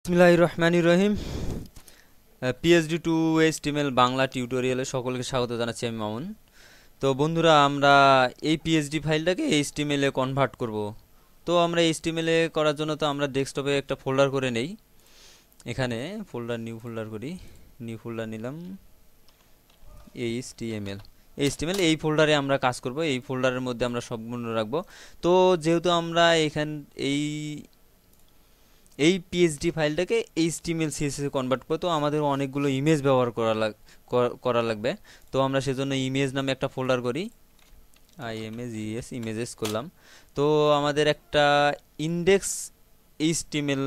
বিসমিল্লাহির রহমানির রহিম। PhD two HTML Bangla টিউটোরিয়ালে সকলকে স্বাগত জানাচ্ছি, আমি মামুন। তো বন্ধুরা, আমরা এই পিএইচডি ফাইলটাকে এইচটিএমএল এ কনভার্ট করব। তো আমরা এইচটিএমএল এ করার জন্য তো আমরা ডেস্কটপে একটা ফোল্ডার করে নেই। এখানে নিউ ফোল্ডার করি, নিউ ফোল্ডার নিলাম, এইচটিএমএল। এইচটিএমএল এই ফোল্ডারে আমরা কাজ করব, এই ফোল্ডারের মধ্যে আমরা সবগুলো রাখবো। তো যেহেতু আমরা এই এই পিএইচডি ফাইলটাকে এইচটিএমএল সিএসএস এ কনভার্ট করতে, তো আমাদের অনেকগুলো ইমেজ ব্যবহার করা লাগবে। তো আমরা সেজন্য ইমেজ নামে একটা ফোল্ডার করি, ইমেজ ইমেজেস করলাম। তো আমাদের একটা ইনডেক্স এইচটিএমএল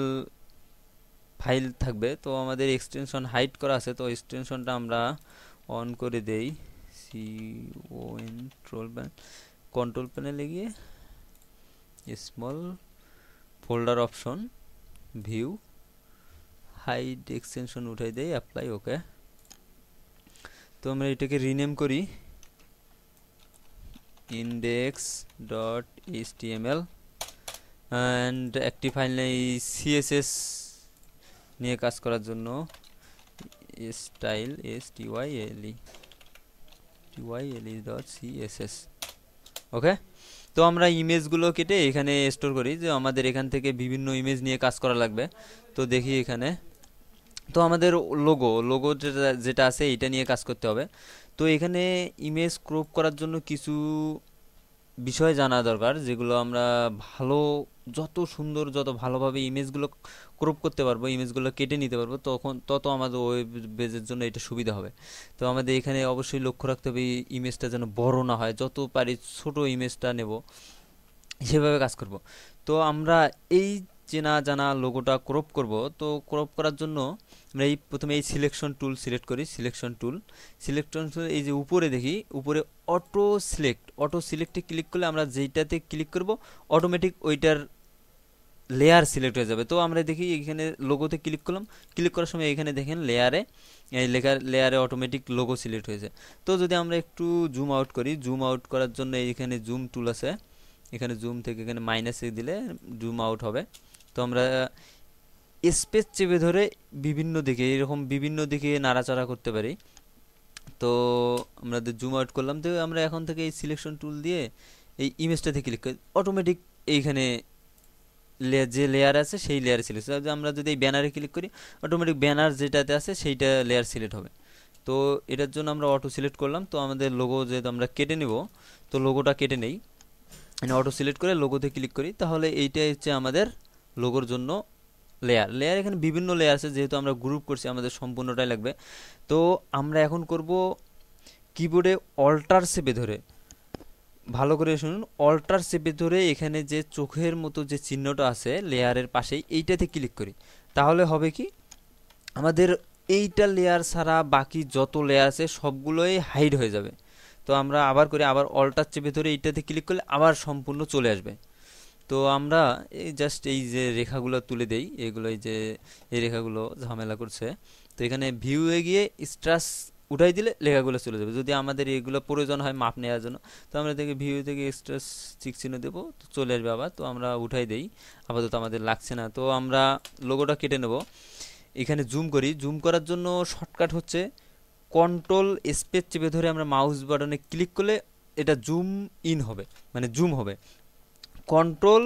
ফাইল থাকবে। তো আমাদের এক্সটেনশন হাইড করা আছে, তো এক্সটেনশনটা আমরা অন করে দেই। কন্ট্রোল প্যানেলে গিয়ে small folder option, view, hide extension উঠাই দেই, অ্যাপ্লাই, ওকে। তো আমরা এটাকে রিনেম করি ইনডেক্স ডট এইচটিএমএল অ্যান্ড একটি ফাইল নেই সিএসএস নিয়ে কাজ করার জন্য, style style dot CSS, okay. তো আমরা ইমেজগুলো কেটে এখানে স্টোর করি, যে আমাদের এখান থেকে বিভিন্ন ইমেজ নিয়ে কাজ করা লাগবে। তো দেখি এখানে, তো আমাদের লোগো যেটা আছে এটা নিয়ে কাজ করতে হবে। তো এখানে ইমেজ ক্রপ করার জন্য কিছু বিষয় জানা দরকার, যেগুলো আমরা যত ভালোভাবে ইমেজগুলো ক্রপ করতে পারবো, ইমেজগুলো কেটে নিতে পারবো, তত আমাদের ওয়েব পেজের জন্য এটা সুবিধা হবে। তো আমাদের এখানে অবশ্যই লক্ষ্য রাখতে হবে ইমেজটা যেন বড় না হয়, যত পারি ছোট ইমেজটা নেব, সেভাবে কাজ করব। তো আমরা এই চেনা জানা লোগোটা ক্রপ করব। তো ক্রপ করার জন্য আমরা প্রথমে এই সিলেকশন টুল সিলেক্ট করি, সিলেকশন টুল এই যে উপরে দেখি, উপরে অটো সিলেক্টে ক্লিক করলে আমরা যেইটাতে ক্লিক করব অটোমেটিক ওইটার লেয়ার সিলেক্ট হয়ে যাবে। তো আমরা দেখি এখানে লোগোতে ক্লিক করলাম, ক্লিক করার সময় এখানে দেখেন লেয়ারে অটোমেটিক লোগো সিলেক্ট হয়েছে। তো যদি আমরা একটু জুম আউট করি, জুম আউট করার জন্য এইখানে জুম টুল আছে, এখানে জুম থেকে এখানে মাইনাসে দিলে জুম আউট হবে। তো আমরা স্পেস চেপে ধরে বিভিন্ন দিকে নাড়াচাড়া করতে পারি। তো আমরা জুম আউট করলাম, তো আমরা এখন থেকে এই সিলেকশন টুল দিয়ে এই ইমেজটাতে ক্লিক করি, অটোমেটিক এইখানে যে লেয়ার আছে সেই লেয়ারে সিলেক্ট হবে। আমরা যদি এই ব্যানারে ক্লিক করি, অটোমেটিক ব্যানার যেটাতে আছে সেইটা লেয়ার সিলেক্ট হবে। তো এটার জন্য আমরা অটো সিলেক্ট করলাম। তো আমাদের লোগো যেহেতু আমরা কেটে নেব, তো লোগোটা কেটে নেই, অটো সিলেক্ট করে লোগোতে ক্লিক করি, তাহলে এইটাই হচ্ছে আমাদের লোগোর জন্য লেয়ার। এখানে বিভিন্ন লেয়ার আছে, যেহেতু আমরা গ্রুপ করছি আমাদের সম্পূর্ণটাই লাগবে। তো আমরা এখন করব কিবোর্ডে অল্টার চেপে ধরে, ভালো করে শুনুন, অল্টার চেপে ধরে এখানে যে চোখের মতো যে চিহ্নটা আছে লেয়ারের পাশেই, এইটাতে ক্লিক করি। তাহলে হবে কি, আমাদের এইটা লেয়ার ছাড়া বাকি যত লেয়ার আছে সবগুলোই হাইড হয়ে যাবে। তো আমরা আবার অল্টার চেপে ধরে এইটাতে ক্লিক করলে আবার সম্পূর্ণ চলে আসবে। তো আমরা এই যে রেখাগুলো তুলে দেই, এই রেখাগুলো ঝামেলা করছে। তো এখানে ভিউয়ে গিয়ে স্ট্রাস উঠাই দিলে লেখাগুলো চলে যাবে। যদি আমাদের এগুলো প্রয়োজন হয় মাপ নেওয়ার জন্য, তো আমরা ভিউ থেকে স্ট্রাস চিক চিহ্ন দেবো, তো চলে আসবে আবার। তো আমরা উঠাই দেই, আপাতত আমাদের লাগছে না। তো আমরা লোগোটা কেটে নেব। এখানে জুম করি, জুম করার জন্য শর্টকাট হচ্ছে কন্ট্রোল স্পেস চেপে ধরে আমরা মাউস বাটনে ক্লিক করলে এটা জুম হবে। কন্ট্রোল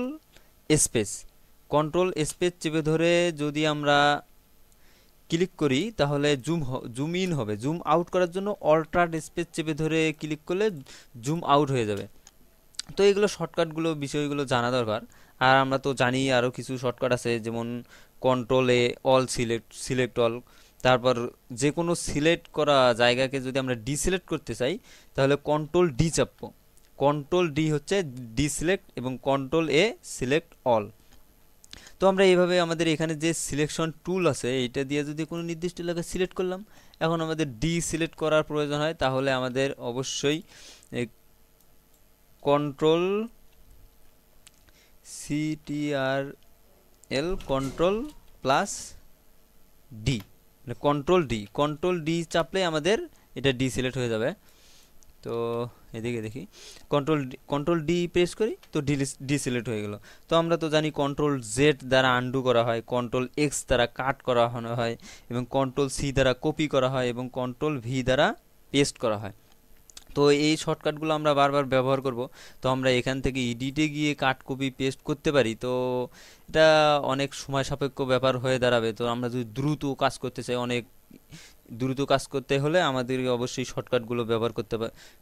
স্পেস চেপে ধরে যদি আমরা ক্লিক করি তাহলে জুম ইন হবে। জুম আউট করার জন্য অল্টার স্পেস চেপে ধরে ক্লিক করলে জুম আউট হয়ে যাবে। তো এগুলো বিষয়গুলো জানা দরকার। আর আমরা তো জানি আরও কিছু শর্টকাট আছে, যেমন কন্ট্রোল এ অল সিলেক্ট অল। তারপর যে কোনো সিলেক্ট করা জায়গাকে যদি আমরা ডিসিলেক্ট করতে চাই, তাহলে কন্ট্রোল ডি চাপবো। কন্ট্রোল ডি হচ্ছে ডিসিলেক্ট, এবং কন্ট্রোল এ সিলেক্ট অল। তো আমরা এইভাবে আমাদের এখানে যে সিলেকশন টুল আছে এইটা দিয়ে যদি কোনো নির্দিষ্ট এলাকা সিলেক্ট করলাম, এখন আমাদের ডি সিলেক্ট করার প্রয়োজন হয়, তাহলে আমাদের অবশ্যই control control plus D, control D চাপলে আমাদের এটা ডি সিলেক্ট হয়ে যাবে। তো এদিকে দেখি, কন্ট্রোল ডি প্রেস করি তো ডিসিলেক্ট হয়ে গেল। তো আমরা তো জানি কন্ট্রোল জেড দ্বারা আন্ডু করা হয়, কন্ট্রোল এক্স দ্বারা কাট করা হয়, এবং কন্ট্রোল সি দ্বারা কপি করা হয়, এবং কন্ট্রোল ভি দ্বারা পেস্ট করা হয়। তো এই শর্টকাটগুলো আমরা বারবার ব্যবহার করব। তো আমরা এখান থেকে এডিটে গিয়ে কাট কপি পেস্ট করতে পারি, তো এটা অনেক সময় সাপেক্ষ ব্যাপার হয়ে দাঁড়াবে। তো আমরা যদি দ্রুত কাজ করতে চাই, অনেক দ্রুত কাজ করতে হলে আমাদের অবশ্যই শর্টকাটগুলো ব্যবহার করতে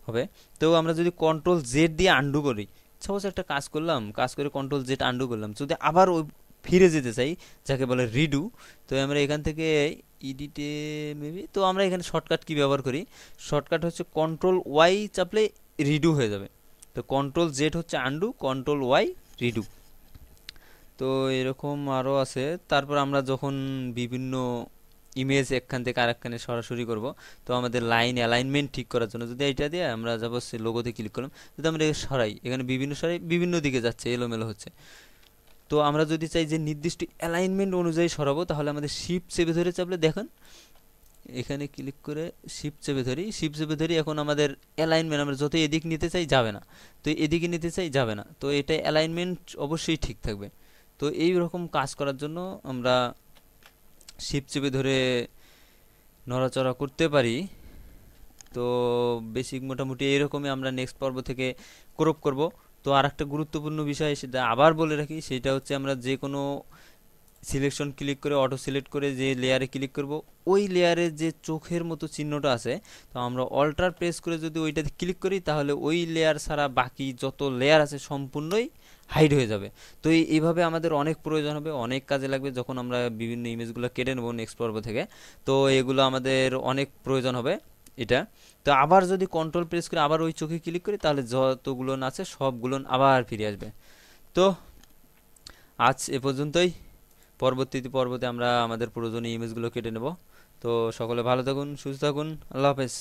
হবে। তো আমরা যদি কন্ট্রোল জেড দিয়ে আন্ডু করি, সাপোজ একটা কাজ করলাম, কাজ করে কন্ট্রোল জেড আন্ডু করলাম, যদি আবার ওই ফিরে যেতে চাই যাকে বলে রিডু, তো আমরা এখান থেকে এডিটে মেবি, তো আমরা এখানে শর্টকাট কি ব্যবহার করি, শর্টকাট হচ্ছে কন্ট্রোল ওয়াই চাপলে রিডু হয়ে যাবে। তো কন্ট্রোল জেড হচ্ছে আন্ডু, কন্ট্রোল ওয়াই রিডু। তো এরকম আরও আছে। তারপর আমরা যখন বিভিন্ন ইমেজ একখান থেকে আরেকখানে সরাসরি করব, তো আমাদের লাইন অ্যালাইনমেন্ট ঠিক করার জন্য যদি এইটা দিয়ে আমরা যাবো লোগোতে ক্লিক করলাম, যদি আমরা সরাই, এখানে সরাই বিভিন্ন দিকে যাচ্ছে, এলোমেলো হচ্ছে। তো আমরা যদি চাই যে নির্দিষ্ট অ্যালাইনমেন্ট অনুযায়ী সরাবো, তাহলে আমাদের শিফট চেপে ধরে চাপলে দেখেন এখানে ক্লিক করে শিফট চেপে ধরি, এখন আমাদের অ্যালাইনমেন্ট আমরা যত এদিক নিতে চাই যাবে না, তো এদিকে নিতে চাই যাবে না, তো এটা অ্যালাইনমেন্ট অবশ্যই ঠিক থাকবে। তো এই রকম কাজ করার জন্য আমরা শিফট চেপে ধরে নড়াচড়া করতে পারি। তো বেসিক মোটামুটি এইরকমই আমরা নেক্সট পর্ব থেকে ক্রপ করব। তো আর একটা গুরুত্বপূর্ণ বিষয় সেটা আবার বলে রাখি, সেটা হচ্ছে আমরা যে কোনো সিলেকশন ক্লিক করে অটো সিলেক্ট করে যে লেয়ারে ক্লিক করব, ওই লেয়ারে যে চোখের মতো চিহ্নটা আছে, তো আমরা অল্টার প্রেস করে যদি ওইটাতে ক্লিক করি, তাহলে ওই লেয়ার ছাড়া বাকি যত লেয়ার আছে সম্পূর্ণই হাইড হয়ে যাবে। তো এইভাবে আমাদের অনেক প্রয়োজন হবে, অনেক কাজে লাগবে যখন আমরা বিভিন্ন ইমেজগুলো কেটে নেব নেক্সট পর্ব থেকে। তো এগুলো আমাদের অনেক প্রয়োজন হবে এটা। তো আবার যদি কন্ট্রোল প্রেস করে আবার ওই চোখে ক্লিক করি, তাহলে যতগুলো আছে সবগুলো আবার ফিরে আসবে। তো আজ এ পর্যন্তই। পরবর্তী পর্বতে আমরা আমাদের প্রয়োজনীয় ইমেজগুলো কেটে নেব। তো সকলে ভালো থাকুন, সুস্থ থাকুন, আল্লাহ হাফেজ।